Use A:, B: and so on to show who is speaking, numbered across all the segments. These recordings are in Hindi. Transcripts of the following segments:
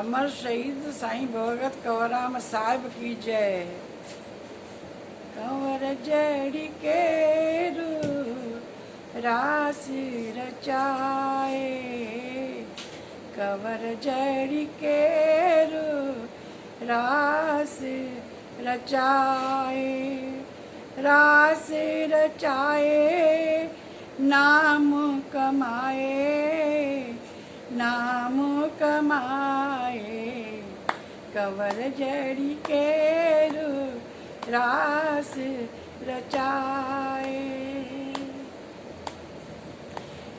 A: अमर शहीद साईं भगत कंवराम साहिब की जय। कंवर जड़ी केरू रास रचाए, कंवर जड़ी केरू रास रचाए, रास रचाए नाम कमाए, नाम कमाए, कंवर जड़ी केरू रास रचाए।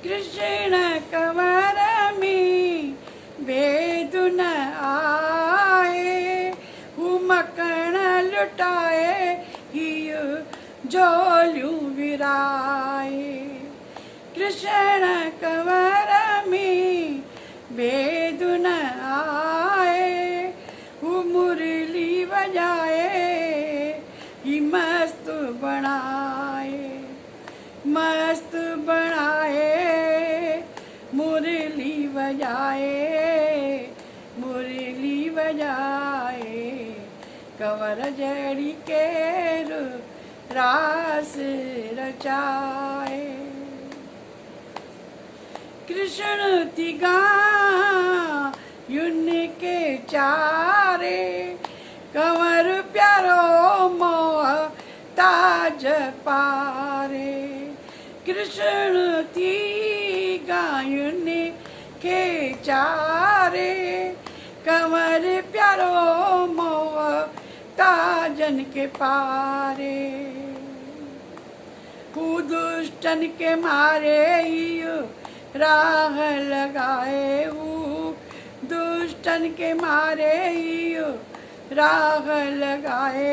A: कृष्ण कंवर में भेद न आए, उमकण लुटाए हियो जोलू विराए। कृष्ण कंवर में भेद न आए, वो मुरली बजाए ही मस्त बनाए, मस्त बनाए, मुरली बजाए, मुरली बजाए, कंवर जड़ी केरू रास रचाए। कृष्ण तिगा युन के चारे, कंवर प्यारो मोह ताज पारे। कृष्ण तिगा युन के चारे, कंवर प्यारो मोह ताजन के पारे। दुष्टन के मारे राह लगाए, दुष्टन के मारे राह लगाए,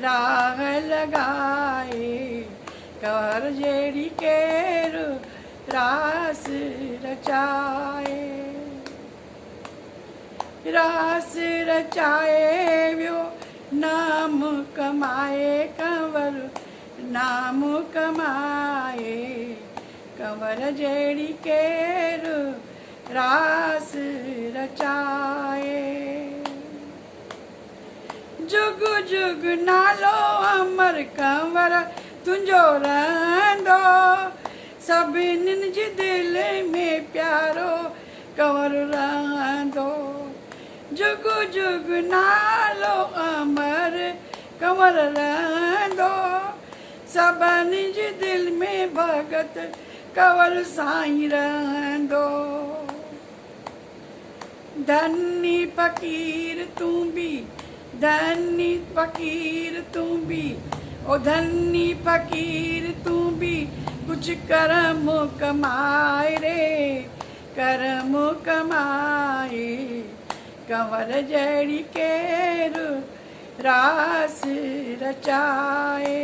A: राह लगाए, कंवर जड़ी केरू रास रचाए, रास रचाए व्यो नाम कमाए, कंवर नाम कमाए, कंवर जड़ी केरू रास रचाए। जुग जुग नालो अमर कंवर तुंजो रहंदो, सभिनी जे दिल में प्यारो कंवर रहंदो। जुग जुग नालो अमर कंवर रहंदो, सभिनी जे दिल में भगत कंवर साईं रहंदो। धनी फकीर तू भी, धनी फकीर तू भी, ओ धनी फकीर तू भी, कुछ कर्म कमाए रे, कर्म कमाए, कंवर जड़ी केरू रास रचाए,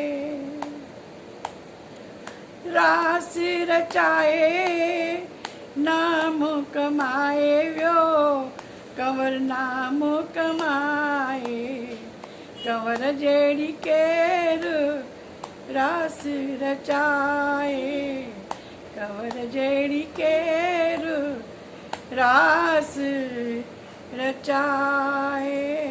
A: रास रचाए नाम कमाए व्यो, कंवर नाम कमाए, कंवर जड़ी केरू रास रचाए, कंवर जड़ी केरू रास रचाए।